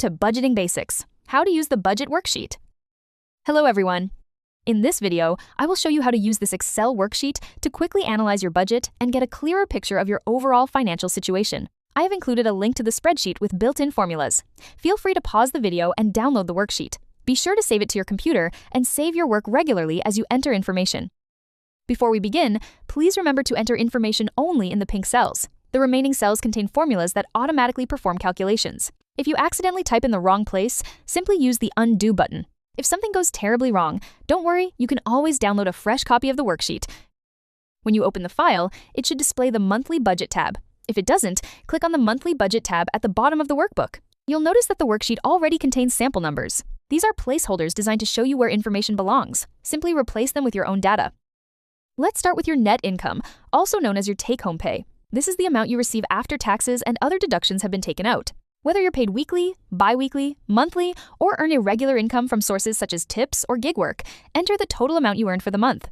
to Budgeting Basics, how to use the budget worksheet. Hello everyone. In this video, I will show you how to use this Excel worksheet to quickly analyze your budget and get a clearer picture of your overall financial situation. I have included a link to the spreadsheet with built-in formulas. Feel free to pause the video and download the worksheet. Be sure to save it to your computer and save your work regularly as you enter information. Before we begin, please remember to enter information only in the pink cells. The remaining cells contain formulas that automatically perform calculations. If you accidentally type in the wrong place, simply use the undo button. If something goes terribly wrong, don't worry, you can always download a fresh copy of the worksheet. When you open the file, it should display the Monthly Budget tab. If it doesn't, click on the Monthly Budget tab at the bottom of the workbook. You'll notice that the worksheet already contains sample numbers. These are placeholders designed to show you where information belongs. Simply replace them with your own data. Let's start with your net income, also known as your take-home pay. This is the amount you receive after taxes and other deductions have been taken out. Whether you're paid weekly, bi-weekly, monthly, or earn irregular income from sources such as tips or gig work, enter the total amount you earned for the month.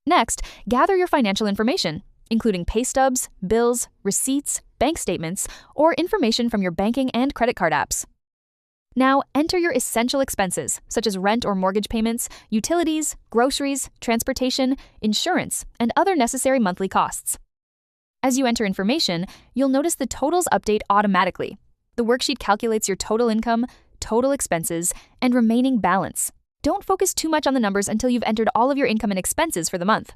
Next, gather your financial information, including pay stubs, bills, receipts, bank statements, or information from your banking and credit card apps. Now, enter your essential expenses, such as rent or mortgage payments, utilities, groceries, transportation, insurance, and other necessary monthly costs. As you enter information, you'll notice the totals update automatically. The worksheet calculates your total income, total expenses, and remaining balance. Don't focus too much on the numbers until you've entered all of your income and expenses for the month.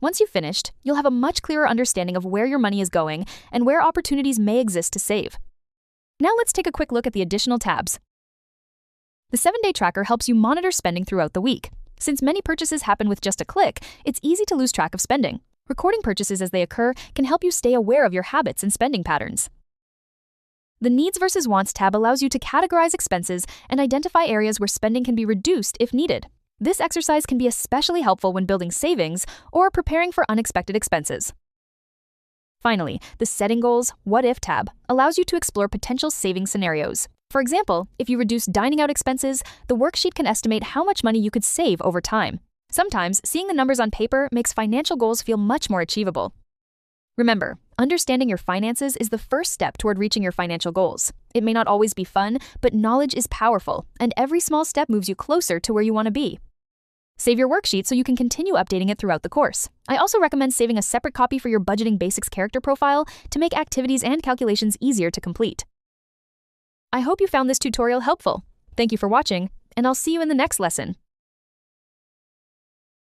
Once you've finished, you'll have a much clearer understanding of where your money is going and where opportunities may exist to save. Now let's take a quick look at the additional tabs. The 7-day tracker helps you monitor spending throughout the week. Since many purchases happen with just a click, it's easy to lose track of spending. Recording purchases as they occur can help you stay aware of your habits and spending patterns. The Needs versus Wants tab allows you to categorize expenses and identify areas where spending can be reduced if needed. This exercise can be especially helpful when building savings or preparing for unexpected expenses. Finally, the Setting Goals What If tab allows you to explore potential saving scenarios. For example, if you reduce dining out expenses, the worksheet can estimate how much money you could save over time. Sometimes, seeing the numbers on paper makes financial goals feel much more achievable. Remember, understanding your finances is the first step toward reaching your financial goals. It may not always be fun, but knowledge is powerful, and every small step moves you closer to where you want to be. Save your worksheet so you can continue updating it throughout the course. I also recommend saving a separate copy for your Budgeting Basics character profile to make activities and calculations easier to complete. I hope you found this tutorial helpful. Thank you for watching, and I'll see you in the next lesson.